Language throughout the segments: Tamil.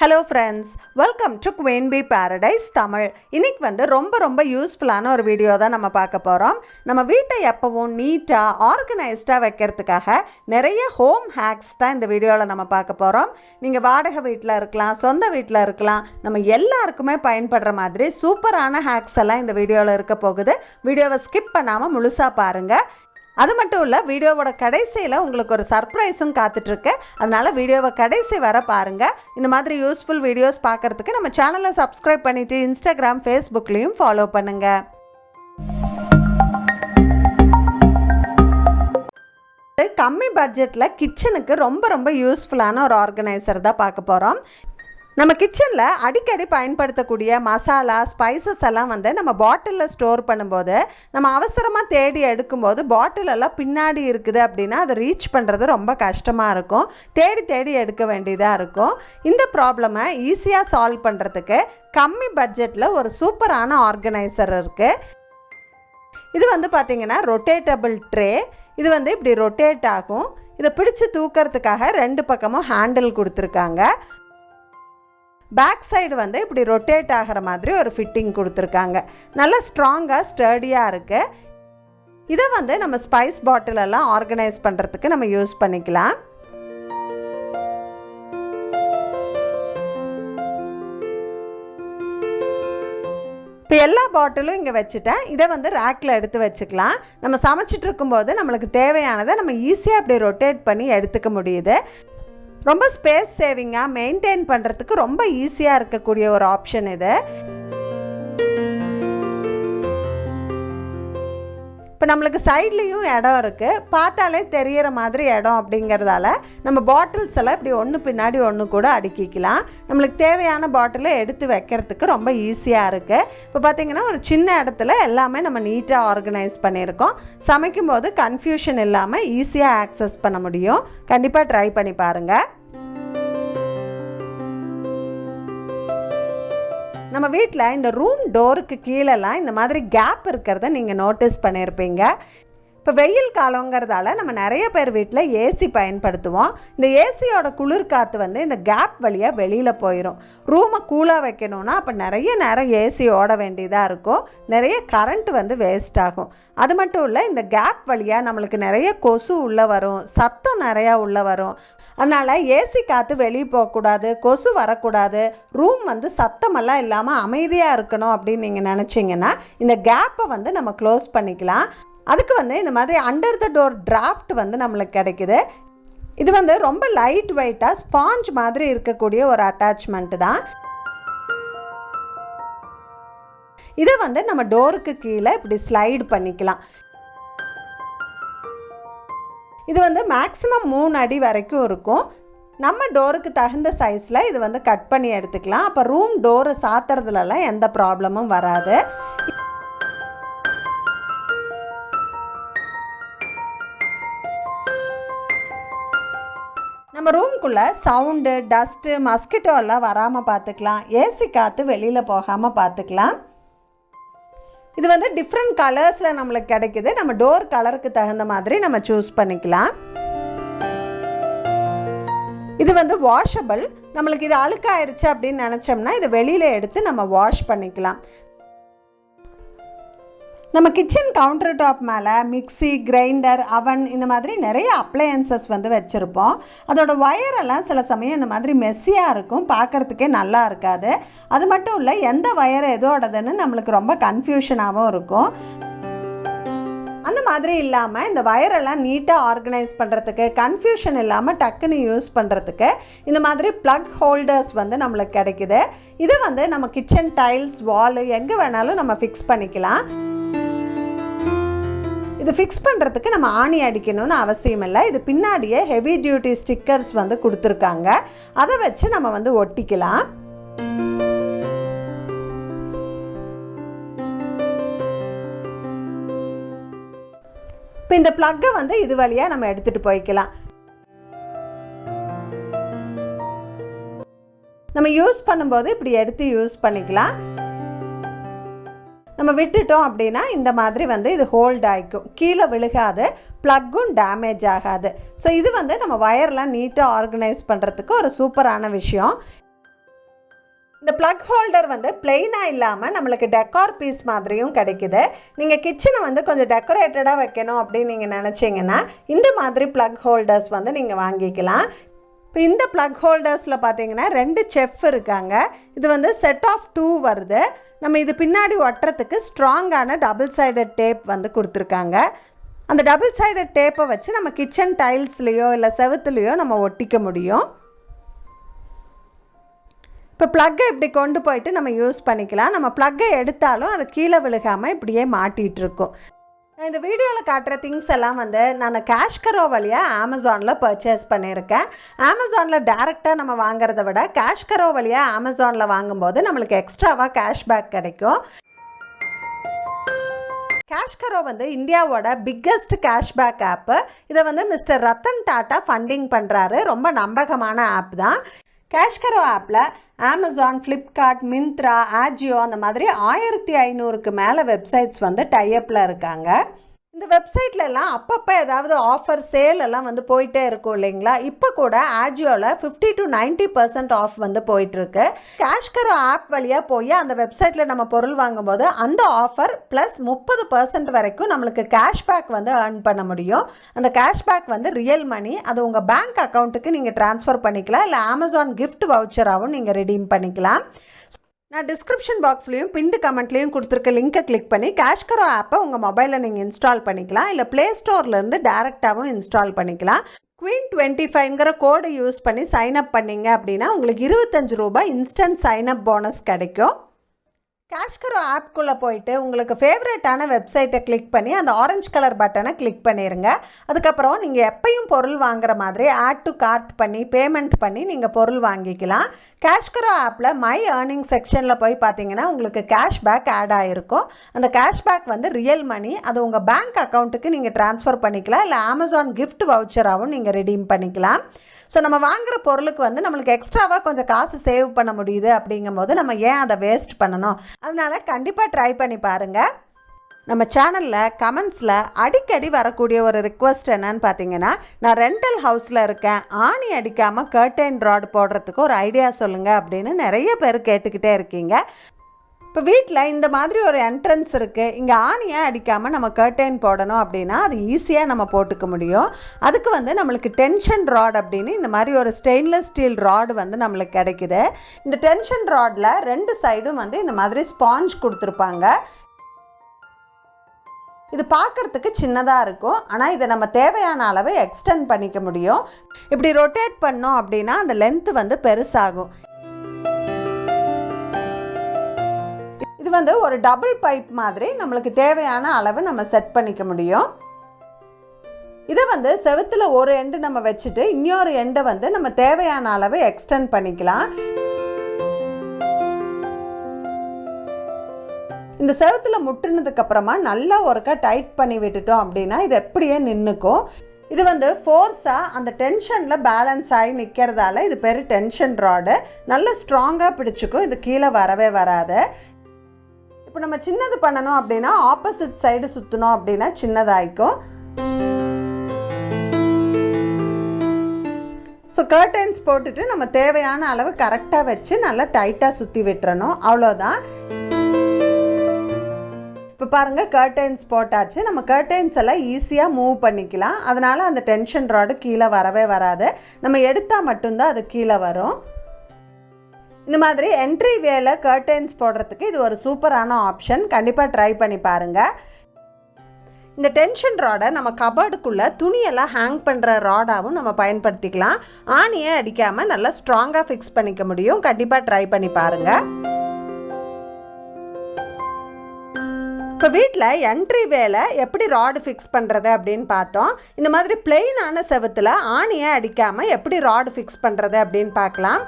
Hello friends, welcome to queen B paradise Tamil. இன்றைக்கி வந்து ரொம்ப யூஸ்ஃபுல்லான ஒரு வீடியோ தான் நம்ம பார்க்க போகிறோம். நம்ம வீட்டை எப்பவும் நீட்டாக ஆர்கனைஸ்டாக வைக்கிறதுக்காக நிறைய ஹோம் ஹேக்ஸ் தான் இந்த வீடியோவில் நம்ம பார்க்க போகிறோம். நீங்கள் வாடகை வீட்டில் இருக்கலாம், சொந்த வீட்டில் இருக்கலாம், நம்ம எல்லாருக்குமே பயன்படுற மாதிரி சூப்பரான ஹேக்ஸ் எல்லாம் இந்த வீடியோவில் இருக்க போகுது. வீடியோவை ஸ்கிப் பண்ணாமல் முழுசாக பாருங்கள். அது மட்டும் இல்லை, வீடியோவோட கடைசியில் உங்களுக்கு ஒரு சர்ப்ரைஸும் காத்துட்ருக்கு. அதனால் வீடியோவை கடைசி வர பாருங்கள். இந்த மாதிரி யூஸ்ஃபுல் வீடியோஸ் பார்க்குறதுக்கு நம்ம சேனலை சப்ஸ்கிரைப் பண்ணிவிட்டு இன்ஸ்டாகிராம், ஃபேஸ்புக்லேயும் ஃபாலோ பண்ணுங்கள். கம்மி பட்ஜெட்டில் கிச்சனுக்கு ரொம்ப யூஸ்ஃபுல்லான ஒரு ஆர்கனைசர் தான் பார்க்க போகிறோம். நம்ம கிச்சனில் அடிக்கடி பயன்படுத்தக்கூடிய மசாலா, ஸ்பைசஸ் எல்லாம் வந்து நம்ம பாட்டிலில் ஸ்டோர் பண்ணும்போது, நம்ம அவசரமாக தேடி எடுக்கும்போது பாட்டிலெல்லாம் பின்னாடி இருக்குது அப்படின்னா அதை ரீச் பண்ணுறது ரொம்ப கஷ்டமாக இருக்கும். தேடி எடுக்க வேண்டியதாக இருக்கும். இந்த ப்ராப்ளமை ஈஸியாக சால்வ் பண்ணுறதுக்கு கம்மி பட்ஜெட்டில் ஒரு சூப்பரான ஆர்கனைசர் இருக்குது. இது வந்து பார்த்திங்கன்னா ரொட்டேட்டபிள் ட்ரே. இது வந்து இப்படி ரொட்டேட் ஆகும். இதை பிடிச்சி தூக்கிறதுக்காக ரெண்டு பக்கமும் ஹேண்டில் கொடுத்துருக்காங்க. பேக் சைடு வந்து இப்படி ரொட்டேட் ஆகிற மாதிரி ஒரு ஃபிட்டிங் கொடுத்துருக்காங்க. நல்லா ஸ்ட்ராங்காக ஸ்டர்டியாக இருக்குது. இதை வந்து நம்ம ஸ்பைஸ் பாட்டிலெல்லாம் ஆர்கனைஸ் பண்ணுறதுக்கு நம்ம யூஸ் பண்ணிக்கலாம். இப்போ எல்லா பாட்டிலும் இங்கே வச்சுட்டேன். இதை வந்து ரேக்கில் எடுத்து வச்சுக்கலாம். நம்ம சமைச்சிட்டு இருக்கும்போது நம்மளுக்கு தேவையானதை நம்ம ஈஸியாக அப்படி ரொட்டேட் பண்ணி எடுத்துக்க முடியுது. ரொம்ப ஸ்பேஸ் சேவிங்காக மெயின்டைன் பண்ணுறதுக்கு ரொம்ப ஈஸியாக இருக்கக்கூடிய ஒரு ஆப்ஷன் இது. இப்போ நம்மளுக்கு சைட்லேயும் இடம் இருக்குது. பார்த்தாலே தெரிகிற மாதிரி இடம் அப்படிங்கிறதால நம்ம பாட்டில்ஸ் எல்லாம் இப்படி ஒன்று பின்னாடி ஒன்று கூட அடுக்கிக்கலாம். நம்மளுக்கு தேவையான பாட்டிலை எடுத்து வைக்கிறதுக்கு ரொம்ப ஈஸியாக இருக்குது. இப்போ பார்த்திங்கன்னா ஒரு சின்ன இடத்துல எல்லாமே நம்ம நீட்டாக ஆர்கனைஸ் பண்ணியிருக்கோம். சமைக்கும்போது கன்ஃபியூஷன் இல்லாமல் ஈஸியாக ஆக்சஸ் பண்ண முடியும். கண்டிப்பாக ட்ரை பண்ணி பாருங்கள். நம்ம வீட்டில் இந்த ரூம் டோருக்கு கீழெல்லாம் இந்த மாதிரி கேப் இருக்கிறத நீங்கள் நோட்டீஸ் பண்ணியிருப்பீங்க. இப்போ வெயில் காலங்கிறதால நம்ம நிறைய பேர் வீட்டில் ஏசி பயன்படுத்துவோம். இந்த ஏசியோட குளிர் காற்று வந்து இந்த கேப் வழியாக வெளியில் போயிடும். ரூமை கூலாக வைக்கணுன்னா அப்போ நிறைய நேரம் ஏசி ஓட வேண்டியதாக இருக்கும். நிறைய கரண்ட் வந்து வேஸ்ட் ஆகும். அது மட்டும் இல்லை, இந்த கேப் வழியாக நம்மளுக்கு நிறைய கொசு உள்ளே வரும், சத்தம் நிறையா உள்ளே வரும். அதனால் ஏசி காற்று வெளியே போகக்கூடாது, கொசு வரக்கூடாது, ரூம் வந்து சத்தமெல்லாம் இல்லாமல் அமைதியாக இருக்கணும் அப்படின்னு நீங்கள் நினச்சிங்கன்னா இந்த கேப்பை வந்து நம்ம க்ளோஸ் பண்ணிக்கலாம். அதுக்கு வந்து இந்த மாதிரி அண்டர் த டோர் டிராஃப்ட் வந்து நம்மளுக்கு கிடைக்குது. இது வந்து ரொம்ப லைட் வெயிட்டாக ஸ்பாஞ்ச் மாதிரி இருக்கக்கூடிய ஒரு அட்டாச்மெண்ட்டு தான். இதை வந்து நம்ம டோருக்கு கீழே இப்படி ஸ்லைடு பண்ணிக்கலாம். இது வந்து மேக்ஸிமம் 3 அடி வரைக்கும் இருக்கும். நம்ம டோருக்கு தகுந்த சைஸில் இது வந்து கட் பண்ணி எடுத்துக்கலாம். அப்போ ரூம் டோரை சாத்துறதுலலாம் எந்த ப்ராப்ளமும் வராது. நம்ம ரூம்குள்ளே சவுண்டு, டஸ்ட்டு, மஸ்கிட்டோ எல்லாம் வராமல் பார்த்துக்கலாம். ஏசி காற்று வெளியில் போகாமல் பார்த்துக்கலாம். இது வந்து டிஃப்ரெண்ட் கலர்ஸில் நம்மளுக்கு கிடைக்குது. நம்ம டோர் கலருக்கு தகுந்த மாதிரி நம்ம சூஸ் பண்ணிக்கலாம். இது வந்து வாஷபிள். நம்மளுக்கு இது அழுக்காயிருச்சு அப்படின்னு நினச்சோம்னா இதை வெளியில் எடுத்து நம்ம வாஷ் பண்ணிக்கலாம். நம்ம கிச்சன் கவுண்டர் டாப் மேலே மிக்சி, கிரைண்டர், அவன் இந்த மாதிரி நிறைய அப்ளையன்சஸ் வந்து வச்சுருப்போம். அதோட ஒயரெல்லாம் சில சமயம் இந்த மாதிரி மெஸ்ஸியாக இருக்கும், பார்க்குறதுக்கே நல்லா இருக்காது. அது மட்டும் இல்லை, எந்த ஒயர் எதோடதுன்னு நம்மளுக்கு ரொம்ப கன்ஃபியூஷனாகவும் இருக்கும். அந்த மாதிரி இல்லாமல் இந்த வயரெல்லாம் நீட்டாக ஆர்கனைஸ் பண்ணுறதுக்கு, கன்ஃபியூஷன் இல்லாமல் டக்குன்னு யூஸ் பண்ணுறதுக்கு இந்த மாதிரி ப்ளக் ஹோல்டர்ஸ் வந்து நம்மளுக்கு கிடைக்குது. இது வந்து நம்ம கிச்சன் டைல்ஸ், வாலு எங்கே வேணாலும் நம்ம ஃபிக்ஸ் பண்ணிக்கலாம். இது ஃபிக்ஸ் பண்ணுறதுக்கு நம்ம ஆணி அடிக்கணும்னு அவசியம் இல்லை. இது பின்னாடியே ஹெவி டியூட்டி ஸ்டிக்கர்ஸ் வந்து கொடுத்துருக்காங்க. அதை வச்சு நம்ம வந்து ஒட்டிக்கலாம். இப்போ இந்த ப்ளக்கை வந்து இது வழியாக நம்ம எடுத்துகிட்டு போய்க்கலாம். நம்ம யூஸ் பண்ணும்போது இப்படி எடுத்து யூஸ் பண்ணிக்கலாம். நம்ம விட்டுட்டோம் அப்படின்னா இந்த மாதிரி வந்து இது ஹோல்ட் ஆகிக்கும், கீழே விழுகாது, ப்ளக்கும் டேமேஜ் ஆகாது. ஸோ இது வந்து நம்ம வயர்லாம் நீட்டாக ஆர்கனைஸ் பண்ணுறதுக்கு ஒரு சூப்பரான விஷயம். இந்த ப்ளக் ஹோல்டர் வந்து பிளெயினாக இல்லாமல் நம்மளுக்கு டெக்கார் பீஸ் மாதிரியும் கிடைக்குது. நீங்கள் கிச்சனை வந்து கொஞ்சம் டெக்கரேட்டடாக வைக்கணும் அப்படின்னு நீங்கள் நினச்சிங்கன்னா இந்த மாதிரி ப்ளக் ஹோல்டர்ஸ் வந்து நீங்கள் வாங்கிக்கலாம். இப்போ இந்த ப்ளக் ஹோல்டர்ஸில் பார்த்தீங்கன்னா 2 செஃப் இருக்காங்க. இது வந்து செட் ஆஃப் 2 வருது. நம்ம இது பின்னாடி ஒட்டுறதுக்கு ஸ்ட்ராங்கான டபுள் சைடட் டேப் வந்து கொடுத்துருக்காங்க. அந்த டபுள் சைடட் டேப்பை வச்சு நம்ம கிச்சன் டைல்ஸ்லேயோ இல்லை செவுத்துலேயோ நம்ம ஒட்டிக்க முடியும். இப்போ ப்ளக்கை இப்படி கொண்டு போயிட்டு நம்ம யூஸ் பண்ணிக்கலாம். நம்ம ப்ளக்கை எடுத்தாலும் அது கீழே விழுகாமல் இப்படியே மாட்டிகிட்ருக்கும். நான் இந்த வீடியோவில் காட்டுற திங்ஸ் எல்லாம் வந்து நான் கேஷ்கரோ வழியாக அமேசானில் பர்ச்சேஸ் பண்ணியிருக்கேன். அமேசானில் டேரெக்டாக நம்ம வாங்குறத விட கேஷ்கரோ வழியாக அமேசானில் வாங்கும்போது நம்மளுக்கு எக்ஸ்ட்ராவாக கேஷ்பேக் கிடைக்கும். கேஷ்கரோ வந்து இந்தியாவோட பிக்கஸ்ட் கேஷ்பேக் ஆப்பு. இதை வந்து மிஸ்டர் ரத்தன் டாட்டா ஃபண்டிங் பண்ணுறாரு. ரொம்ப நம்பகமான ஆப் தான். கேஷ்கரோ ஆப்பில் அமேசான், ஃப்ளிப்கார்ட், மிந்த்ரா, ஆஜியோ அந்த மாதிரி 1500க்கு மேலே வெப்சைட்ஸ் வந்து டைஅப்பில் இருக்காங்க. இந்த வெப்சைட்லலாம் அப்பப்போ ஏதாவது ஆஃபர் சேல் எல்லாம் வந்து போயிட்டே இருக்கும் இல்லைங்களா? இப்போ கூட ஆஜியோவில் 50 to 90% ஆஃப் வந்து போயிட்டுருக்கு. கேஷ்கரோ ஆப் வழியாக போய் அந்த வெப்சைட்டில் நம்ம பொருள் வாங்கும்போது அந்த ஆஃபர் ப்ளஸ் 30% வரைக்கும் நம்மளுக்கு கேஷ்பேக் வந்து ஏர்ன் பண்ண முடியும். அந்த கேஷ்பேக் வந்து ரியல் மணி. அது உங்கள் பேங்க் அக்கௌண்ட்டுக்கு நீங்கள் ட்ரான்ஸ்ஃபர் பண்ணிக்கலாம், இல்லை அமேசான் கிஃப்ட் வவுச்சராகவும் நீங்கள் ரெடீம் பண்ணிக்கலாம். நான் டிஸ்கிரிப்ஷன் பாக்ஸ்லையும் பின்டு கமெண்ட்லையும் கொடுத்துருக்க லிங்கை கிளிக் பண்ணி கேஷ்கரோ ஆப்பை உங்கள் மொபைலில் நீங்கள் இன்ஸ்டால் பண்ணிக்கலாம், இல்லை ப்ளே ஸ்டோர்லேருந்து டேரெக்டாகவும் இன்ஸ்டால் பண்ணிக்கலாம். குயின் 25ங்கிற கோடை யூஸ் பண்ணி சைன்அப் பண்ணிங்க அப்படின்னா உங்களுக்கு 25 ரூபாய் இன்ஸ்டன்ட் சைன்அப் போனஸ் கிடைக்கும். கேஷ்கரோ ஆப்குள்ளே போயிட்டு உங்களுக்கு ஃபேவரட்டான வெப்சைட்டை கிளிக் பண்ணி அந்த ஆரஞ்சு கலர் பட்டனை கிளிக் பண்ணிடுங்க. அதுக்கப்புறம் நீங்கள் எப்பயும் பொருள் வாங்குற மாதிரி ஆட் டு கார்ட் பண்ணி பேமெண்ட் பண்ணி நீங்கள் பொருள் வாங்கிக்கலாம். கேஷ்கரோ ஆப்பில் மை ஏர்னிங் செக்ஷனில் போய் பார்த்தீங்கன்னா உங்களுக்கு கேஷ்பேக் ஆட் ஆகிருக்கும். அந்த கேஷ்பேக் வந்து ரியல் மணி. அது உங்கள் பேங்க் அக்கௌண்ட்டுக்கு நீங்கள் ட்ரான்ஸ்ஃபர் பண்ணிக்கலாம், இல்லை அமேசான் கிஃப்ட் வவுச்சராகவும் நீங்கள் ரெடீம் பண்ணிக்கலாம். ஸோ நம்ம வாங்குகிற பொருளுக்கு வந்து நம்மளுக்கு எக்ஸ்ட்ராவாக கொஞ்சம் காசு சேவ் பண்ண முடியுது. அப்படிங்கும்போது நம்ம ஏன் அதை வேஸ்ட் பண்ணணும்? அதனால் கண்டிப்பாக ட்ரை பண்ணி பாருங்கள். நம்ம சேனலில் கமெண்ட்ஸில் அடிக்கடி வரக்கூடிய ஒரு ரிக்வெஸ்ட் என்னன்னு பார்த்தீங்கன்னா, நான் ரெண்டல் ஹவுஸில் இருக்கேன், ஆணி அடிக்காமல் கர்டைன் ராட் போடுறதுக்கு ஒரு ஐடியா சொல்லுங்கள் அப்படின்னு நிறைய பேர் கேட்டுக்கிட்டே இருக்கீங்க. இப்போ வீட்டில் இந்த மாதிரி ஒரு என்ட்ரன்ஸ் இருக்குது, இங்கே ஆணியை அடிக்காமல் நம்ம கர்டைன் போடணும் அப்படின்னா அது ஈஸியாக நம்ம போட்டுக்க முடியும். அதுக்கு வந்து நம்மளுக்கு டென்ஷன் ராட் அப்படின்னு இந்த மாதிரி ஒரு ஸ்டெயின்லெஸ் ஸ்டீல் ராடு வந்து நம்மளுக்கு கிடைக்குது. இந்த டென்ஷன் ராடில் 2 சைடும் வந்து இந்த மாதிரி ஸ்பாஞ்ச் கொடுத்துருப்பாங்க. இது பார்க்குறதுக்கு சின்னதாக இருக்கும், ஆனால் இதை நம்ம தேவையான அளவு எக்ஸ்டெண்ட் பண்ணிக்க முடியும். இப்படி ரொட்டேட் பண்ணோம் அப்படின்னா அந்த லென்த்து வந்து பெருசாகும். இது வந்து ஒரு டபுள் பைப் மாதிரி நம்மளுக்கு தேவையான அளவு நம்ம செட் பண்ணிக்க முடியும். இதை வந்து செவுத்தில் ஒரு எண்டு நம்ம வச்சுட்டு இன்னொரு எண்டை வந்து நம்ம தேவையான அளவு எக்ஸ்டெண்ட் பண்ணிக்கலாம். இந்த செவுத்தில் முட்டுனதுக்கப்புறமா நல்லா ஒருக்கா டைட் பண்ணி விட்டுட்டோம் அப்படின்னா இது எப்படியே நின்றுக்கும். இது வந்து ஃபோர்ஸாக அந்த டென்ஷனில் பேலன்ஸ் ஆகி நிற்கிறதால இது பேர் டென்ஷன் ராடு. நல்லா ஸ்ட்ராங்காக பிடிச்சிக்கும், இது கீழே வரவே வராது. இப்போ நம்ம சின்னது பண்ணணும் அப்படின்னா ஆப்போசிட் சைடு சுற்றணும் அப்படின்னா சின்னதாகிக்கும். ஸோ கர்டைன்ஸ் போட்டுட்டு நம்ம தேவையான அளவு கரெக்டாக வச்சு நல்லா டைட்டாக சுற்றி விட்டுறணும், அவ்வளோதான். இப்போ பாருங்கள், கர்டைன்ஸ் போட்டாச்சு. நம்ம கர்டைன்ஸ் எல்லாம் ஈஸியாக மூவ் பண்ணிக்கலாம். அதனால் அந்த டென்ஷன் ராடு கீழே வரவே வராது. நம்ம எடுத்தால் மட்டும்தான் அது கீழே வரும். இந்த மாதிரி என்ட்ரி வேல கர்டைன்ஸ் போடுறதுக்கு இது ஒரு சூப்பரான ஆப்ஷன். கண்டிப்பாக ட்ரை பண்ணி பாருங்கள். இந்த டென்ஷன் ராடை நம்ம கபோர்டுக்குள்ளே துணியெல்லாம் ஹேங் பண்ணுற ராடாகவும் நம்ம பயன்படுத்திக்கலாம். ஆணியை அடிக்காமல் நல்லா ஸ்ட்ராங்காக ஃபிக்ஸ் பண்ணிக்க முடியும். கண்டிப்பாக ட்ரை பண்ணி பாருங்கள். இப்போ வீட்டில் என்ட்ரி வேலை எப்படி ராடு ஃபிக்ஸ் பண்ணுறது அப்படின்னு பார்த்தோம். இந்த மாதிரி பிளெயினான செவுத்தில் ஆணியை அடிக்காமல் எப்படி ராடு ஃபிக்ஸ் பண்ணுறது அப்படின்னு பார்க்கலாம்.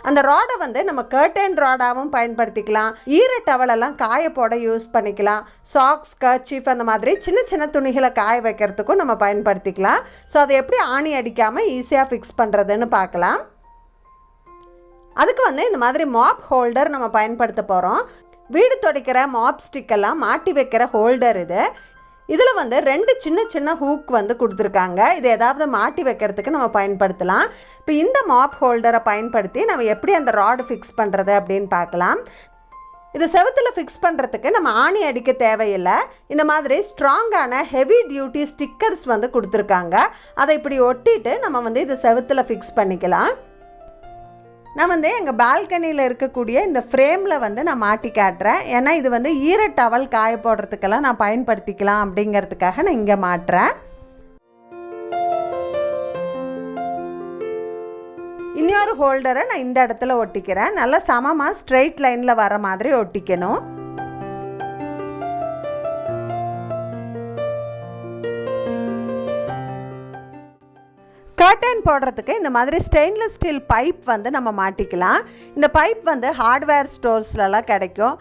அந்த ராடை வந்து நம்ம கர்டைன் ராடாகவும் பயன்படுத்திக்கலாம். ஈர டவலெல்லாம் காய போட யூஸ் பண்ணிக்கலாம். சாக்ஸ், கர்ச்சீஃப் அந்த மாதிரி சின்ன சின்ன துணிகளை காய வைக்கிறதுக்கும் நம்ம பயன்படுத்திக்கலாம். ஸோ அதை எப்படி ஆணி அடிக்காமல் ஈஸியாக ஃபிக்ஸ் பண்ணுறதுன்னு பார்க்கலாம். அதுக்கு வந்து இந்த மாதிரி மாப் ஹோல்டர் நம்ம பயன்படுத்த போகிறோம். வீடு துடைக்கிற மாப் ஸ்டிக்கெல்லாம் மாட்டி வைக்கிற ஹோல்டர் இது. இதில் வந்து 2 சின்ன சின்ன ஹூக் வந்து கொடுத்துருக்காங்க. இது ஏதாவது மாட்டி வைக்கிறதுக்கு நம்ம பயன்படுத்தலாம். இப்போ இந்த மாப் ஹோல்டரை பயன்படுத்தி நம்ம எப்படி அந்த ராடு ஃபிக்ஸ் பண்ணுறது அப்படின்னு பார்க்கலாம். இது செவுத்தில் ஃபிக்ஸ் பண்ணுறதுக்கு நம்ம ஆணி அடிக்க தேவையில்லை. இந்த மாதிரி ஸ்ட்ராங்கான ஹெவி டியூட்டி ஸ்டிக்கர்ஸ் வந்து கொடுத்துருக்காங்க. அதை இப்படி ஒட்டிட்டு நம்ம வந்து இது செவுத்தில் ஃபிக்ஸ் பண்ணிக்கலாம். நான் வந்து எங்கள் பால்கனியில் இருக்கக்கூடிய இந்த ஃப்ரேமில் வந்து நான் மாட்டி காட்டுறேன். ஏன்னா இது வந்து ஈர டவல் காய போடுறதுக்கெல்லாம் நான் பயன்படுத்திக்கலாம் அப்படிங்கிறதுக்காக நான் இங்கே மாட்டுறேன். இன்னொரு ஹோல்டரை நான் இந்த இடத்துல ஒட்டிக்கிறேன். நல்லா சமமாக ஸ்ட்ரெயிட் லைனில் வர மாதிரி ஒட்டிக்கணும். கர்டன் போடுறதுக்கு இந்த மாதிரி ஸ்டெயின்லெஸ் ஸ்டீல் பைப் வந்து நம்ம மாட்டிக்கலாம். இந்த பைப் வந்து ஹார்ட்வேர் ஸ்டோர்ஸ்லலாம் கிடைக்கும்.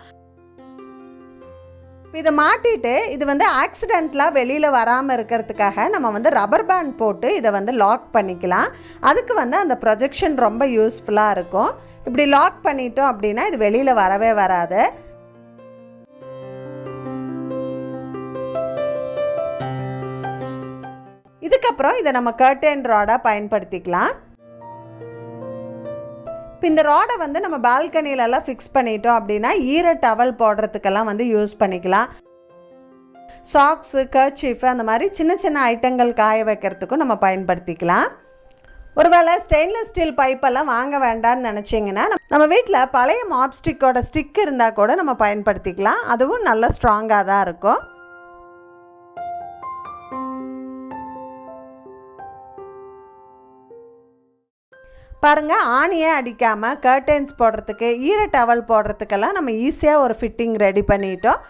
இதை மாட்டிட்டு இது வந்து ஆக்சிடெண்ட்லாம் வெளியில் வராமல் இருக்கிறதுக்காக நம்ம வந்து ரப்பர் பேண்ட் போட்டு இதை வந்து லாக் பண்ணிக்கலாம். அதுக்கு வந்து அந்த ப்ரொஜெக்ஷன் ரொம்ப யூஸ்ஃபுல்லாக இருக்கும். இப்படி லாக் பண்ணிட்டோம் அப்படின்னா இது வெளியில் வரவே வராது. இதுக்கப்புறம் இதை நம்ம கர்டன் ராடாக பயன்படுத்திக்கலாம். இப்போ இந்த ராடை வந்து நம்ம பால்கனிலெல்லாம் ஃபிக்ஸ் பண்ணிட்டோம் அப்படின்னா ஈர டவல் போடுறதுக்கெல்லாம் வந்து யூஸ் பண்ணிக்கலாம். சாக்ஸு, கர்ச்சீஃபு அந்த மாதிரி சின்ன சின்ன ஐட்டங்கள் காய வைக்கிறதுக்கும் நம்ம பயன்படுத்திக்கலாம். ஒருவேளை ஸ்டெயின்லெஸ் ஸ்டீல் பைப்பெல்லாம் வாங்க வேண்டாம்னு நினச்சிங்கன்னா நம்ம வீட்டில் பழைய மாப் ஸ்டிக்கோட ஸ்டிக் இருந்தால் கூட நம்ம பயன்படுத்திக்கலாம். அதுவும் நல்ல ஸ்ட்ராங்காக தான் இருக்கும். பாருங்கள், ஆணியே அடிக்காமல் கர்டன்ஸ் போடுறதுக்கு, ஈர டவல் போடுறதுக்கெல்லாம் நம்ம ஈஸியாக ஒரு ஃபிட்டிங் ரெடி பண்ணிட்டோம்.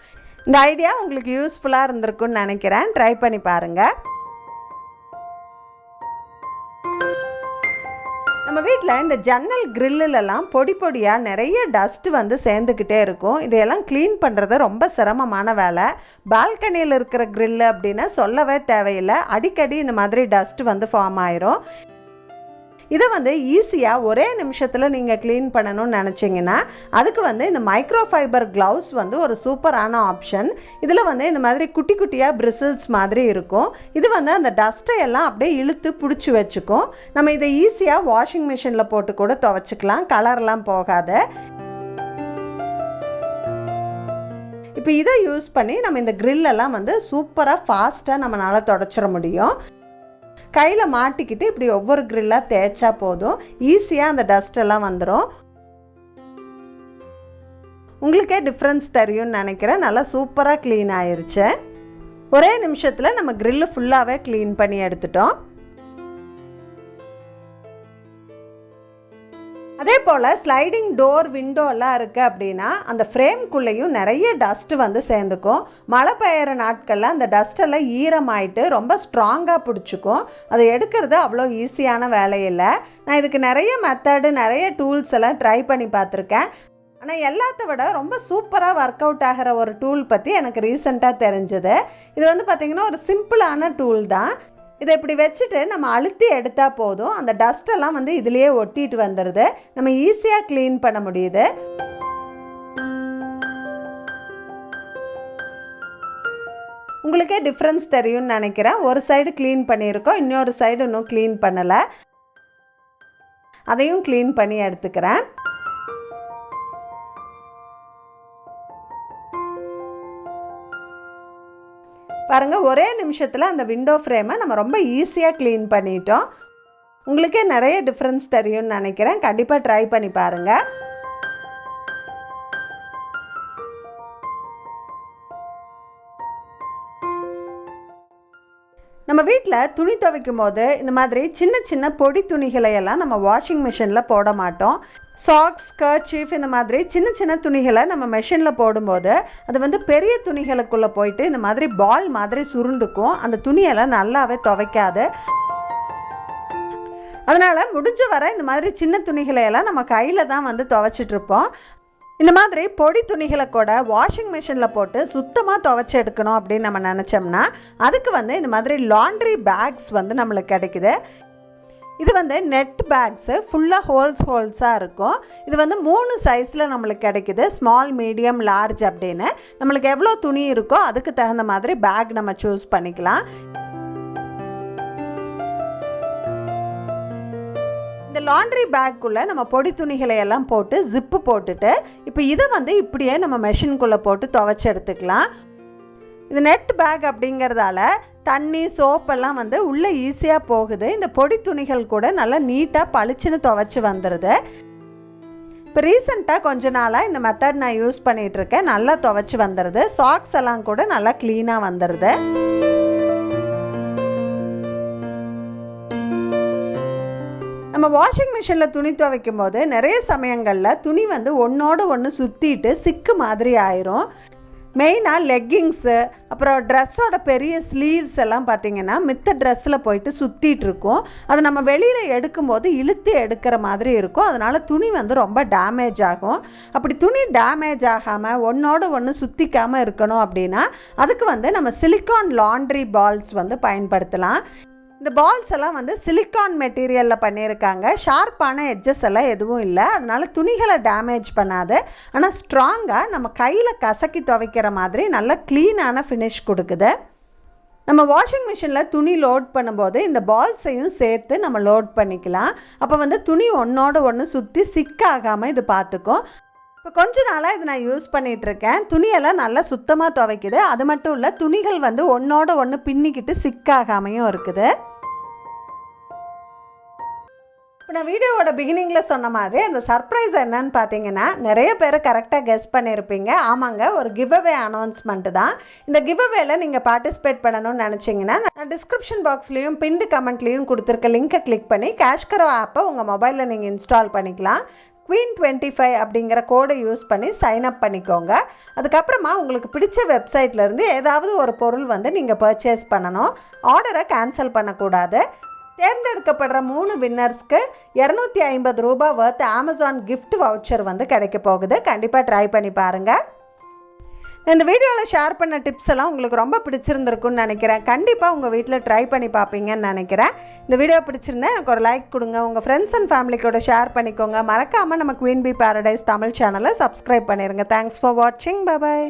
இந்த ஐடியா உங்களுக்கு யூஸ்ஃபுல்லாக இருந்திருக்குன்னு நினைக்கிறேன். ட்ரை பண்ணி பாருங்கள். நம்ம வீட்டில் இந்த ஜன்னல் கிரில்லுலலாம் பொடி பொடியாக நிறைய டஸ்ட்டு வந்து சேர்ந்துக்கிட்டே இருக்கும். இதையெல்லாம் க்ளீன் பண்ணுறது ரொம்ப சிரமமான வேலை. பால்கனியில் இருக்கிற கிரில்லு அப்படின்னா சொல்லவே தேவையில்லை. அடிக்கடி இந்த மாதிரி டஸ்ட்டு வந்து ஃபார்ம் ஆயிரும். இதை வந்து ஈஸியாக ஒரே நிமிஷத்தில் நீங்கள் க்ளீன் பண்ணணும்னு நினச்சிங்கன்னா அதுக்கு வந்து இந்த மைக்ரோ ஃபைபர் க்ளவுஸ் வந்து ஒரு சூப்பரான ஆப்ஷன். இதில் வந்து இந்த மாதிரி குட்டி குட்டியாக பிரிசில்ஸ் மாதிரி இருக்கும். இது வந்து அந்த டஸ்ட்டை எல்லாம் அப்படியே இழுத்து பிடிச்சி வச்சுக்கும். நம்ம இதை ஈஸியாக வாஷிங் மிஷினில் போட்டு கூட துவைச்சிக்கலாம். கலர்லாம் போகாது. இப்போ இதை யூஸ் பண்ணி நம்ம இந்த கிரில்லெல்லாம் வந்து சூப்பராக ஃபாஸ்ட்டாக நம்மளால் துடைச்சிட முடியும். கையில் மாட்டிக்கிட்டு இப்படி ஒவ்வொரு கிரில்லாக தேய்ச்சா போதும். ஈஸியாக அந்த டஸ்ட்டெல்லாம் வந்துடும். உங்களுக்கே டிஃப்ரென்ஸ் தெரியும்னு நினைக்கிறேன். நல்லா சூப்பராக க்ளீன் ஆயிடுச்சு. ஒரே நிமிஷத்தில் நம்ம கிரில்லு ஃபுல்லாகவே க்ளீன் பண்ணி எடுத்துட்டோம். அதே போல் ஸ்லைடிங் டோர் விண்டோலாம் இருக்குது அப்படின்னா அந்த ஃப்ரேம்குள்ளேயும் நிறைய டஸ்ட்டு வந்து சேர்ந்துக்கும். மழை பெய்கிற நாட்களில் அந்த டஸ்ட்டெல்லாம் ஈரமாயிட்டு ரொம்ப ஸ்ட்ராங்காக பிடிச்சிக்கும். அதை எடுக்கிறது அவ்வளோ ஈஸியான வேலை இல்லை. நான் இதுக்கு நிறைய மெத்தடு, நிறைய டூல்ஸ் எல்லாம் ட்ரை பண்ணி பார்த்துருக்கேன். ஆனால் எல்லாத்த விட ரொம்ப சூப்பராக ஒர்க் அவுட் ஆகிற ஒரு டூல் பற்றி எனக்கு ரீசெண்டாக தெரிஞ்சது. இது வந்து பார்த்திங்கன்னா ஒரு சிம்பிளான டூல் தான். இதை இப்படி வச்சுட்டு நம்ம அழுத்தி எடுத்தால் போதும். அந்த டஸ்ட்டெல்லாம் வந்து இதுலேயே ஒட்டிட்டு வந்துடுது. நம்ம ஈஸியாக க்ளீன் பண்ண முடியுது. உங்களுக்கே டிஃப்ரென்ஸ் தெரியும்னு நினைக்கிறேன். ஒரு சைடு க்ளீன் பண்ணியிருக்கோம், இன்னொரு சைடு இன்னும் க்ளீன் பண்ணலை. அதையும் க்ளீன் பண்ணி எடுத்துக்கிறேன். பாருங்கள், ஒரே நிமிஷத்தில் அந்த விண்டோ ஃப்ரேமை நம்ம ரொம்ப ஈஸியாக க்ளீன் பண்ணிட்டோம். உங்களுக்கே நிறைய டிஃப்ரென்ஸ் தெரியும்னு நினைக்கிறேன். கண்டிப்பாக ட்ரை பண்ணி பாருங்கள். நம்ம வீட்டில் துணி துவைக்கும் போது இந்த மாதிரி சின்ன சின்ன பொடி துணிகளையெல்லாம் நம்ம வாஷிங் மிஷினில் போட மாட்டோம். சாக்ஸ், கர்ச்சீஃப் இந்த மாதிரி சின்ன சின்ன துணிகளை நம்ம மெஷினில் போடும்போது அது வந்து பெரிய துணிகளுக்குள்ளே போயிட்டு இந்த மாதிரி பால் மாதிரி சுருண்டுக்கும். அந்த துணியெல்லாம் நல்லாவே துவைக்காது. அதனால் முடிஞ்ச வரை இந்த மாதிரி சின்ன துணிகளையெல்லாம் நம்ம கையில் தான் வந்து துவைச்சிட்ருப்போம். இந்த மாதிரி பொடி துணிகளை கூட வாஷிங் மிஷினில் போட்டு சுத்தமாக துவைச்சி எடுக்கணும் அப்படின்னு நம்ம நினச்சோம்னா அதுக்கு வந்து இந்த மாதிரி லாண்ட்ரி பேக்ஸ் வந்து நம்மளுக்கு கிடைக்குது. இது வந்து நெட் பேக்ஸு ஃபுல்லாக ஹோல்ஸாக இருக்கும். இது வந்து 3 சைஸில் நம்மளுக்கு கிடைக்குது, ஸ்மால், மீடியம், லார்ஜ் அப்படின்னு. நம்மளுக்கு எவ்வளோ துணி இருக்கோ அதுக்கு தகுந்த மாதிரி பேக் நம்ம சூஸ் பண்ணிக்கலாம். இந்த லாண்ட்ரி பேக்குள்ளே நம்ம பொடி துணிகளை எல்லாம் போட்டு ஜிப்பு போட்டுட்டு இப்போ இதை வந்து இப்படியே நம்ம மெஷின்குள்ளே போட்டு துவைச்சி எடுத்துக்கலாம். இது நெட் பேக் அப்படிங்கிறதால தண்ணி, சோப்பெல்லாம் வந்து உள்ளே ஈஸியாக போகுது. இந்த பொடி துணிகள் கூட நல்லா நீட்டாக பளிச்சுன்னு துவைச்சி வந்துடுது. இப்போ ரீசெண்டாக கொஞ்ச நாளாக இந்த மெத்தட் நான் யூஸ் பண்ணிகிட்ருக்கேன். நல்லா துவைச்சி வந்துடுது. சாக்ஸ் எல்லாம் கூட நல்லா க்ளீனாக வந்துடுது. நம்ம வாஷிங் மிஷினில் துணி துவைக்கும் போது நிறைய சமயங்களில் துணி வந்து ஒன்றோடு ஒன்று சுற்றிட்டு சிக்கு மாதிரி ஆயிரும். மெயினாக லெக்கிங்ஸு, அப்புறம் ட்ரெஸ்ஸோட பெரிய ஸ்லீவ்ஸ் எல்லாம் பார்த்திங்கன்னா மித்த ட்ரெஸ்ஸில் போயிட்டு சுற்றிட்டு இருக்கும். அதை நம்ம வெளியில் எடுக்கும்போது இழுத்து எடுக்கிற மாதிரி இருக்கும். அதனால் துணி வந்து ரொம்ப டேமேஜ் ஆகும். அப்படி துணி டேமேஜ் ஆகாமல் ஒன்றோடு ஒன்று சுற்றிக்காமல் இருக்கணும் அப்படின்னா அதுக்கு வந்து நம்ம சிலிக்கான் லாண்ட்ரி பால்ஸ் வந்து பயன்படுத்தலாம். இந்த பால்ஸ் எல்லாம் வந்து சிலிக்கான் மெட்டீரியலில் பண்ணியிருக்காங்க. ஷார்ப்பான எட்ஜஸ் எல்லாம் எதுவும் இல்லை. அதனால் துணிகளை டேமேஜ் பண்ணாது. ஆனால் ஸ்ட்ராங்காக நம்ம கையில் கசக்கி துவைக்கிற மாதிரி நல்ல க்ளீனான ஃபினிஷ் கொடுக்குது. நம்ம வாஷிங் மிஷினில் துணி லோட் பண்ணும்போது இந்த பால்ஸையும் சேர்த்து நம்ம லோட் பண்ணிக்கலாம். அப்போ வந்து துணி ஒன்றோடு ஒன்று சுற்றி சிக்காகாமல் இது பார்த்துக்கும். இப்போ கொஞ்ச நாளாக இது நான் யூஸ் பண்ணிகிட்ருக்கேன். துணியெல்லாம் நல்லா சுத்தமாக துவைக்குது. அது மட்டும் இல்லை, துணிகள் வந்து ஒன்றோடு ஒன்று பின்னிக்கிட்டு சிக்காகாமையும் இருக்குது. இப்போ நான் வீடியோவோட பிகினிங்கில் சொன்ன மாதிரி அந்த சர்ப்ரைஸ் என்னன்னு பார்த்தீங்கன்னா, நிறைய பேர் கரெக்டாக கெஸ் பண்ணியிருப்பீங்க. ஆமாங்க, ஒரு கிவ் அவே அனௌன்ஸ்மெண்ட்டு தான். இந்த கிவ் அவேல நீங்கள் பார்ட்டிசிபேட் பண்ணணும்னு நினச்சிங்கன்னா நான் டிஸ்கிரிப்ஷன் பாக்ஸ்லேயும் பின்டு கமெண்ட்லேயும் கொடுத்துருக்க லிங்கை கிளிக் பண்ணி கேஷ்கரோ ஆப்பை உங்கள் மொபைலில் நீங்கள் இன்ஸ்டால் பண்ணிக்கலாம். Queen25 அப்படிங்கிற கோடை யூஸ் பண்ணி சைன் அப் பண்ணிக்கோங்க. அதுக்கப்புறமா உங்களுக்கு பிடிச்ச வெப்சைட்லேருந்து ஏதாவது ஒரு பொருள் வந்து நீங்கள் பர்ச்சேஸ் பண்ணணும். ஆர்டரை கேன்சல் பண்ணக்கூடாது. தேர்ந்தெடுக்கப்படுற 3 வின்னர்ஸ்க்கு 250 ரூபாய் வர்த் அமேசான் கிஃப்ட் வவுச்சர் வந்து கிடைக்க போகுது. கண்டிப்பாக ட்ரை பண்ணி பாருங்கள். இந்த வீடியோவில் ஷேர் பண்ண டிப்ஸ் எல்லாம் உங்களுக்கு ரொம்ப பிடிச்சிருந்துருக்குன்னு நினைக்கிறேன். கண்டிப்பாக உங்கள் வீட்டில் ட்ரை பண்ணி பார்ப்பீங்கன்னு நினைக்கிறேன். இந்த வீடியோ பிடிச்சிருந்தா எனக்கு ஒரு லைக் கொடுங்க. உங்கள் ஃப்ரெண்ட்ஸ் அண்ட் ஃபேமிலிக்கோட ஷேர் பண்ணிக்கோங்க. மறக்காமல் நம்ம குயின் பி பாரடைஸ் தமிழ் சேனலை சப்ஸ்கிரைப் பண்ணிடுங்க. தேங்க்ஸ் ஃபார் வாட்சிங். Bye bye.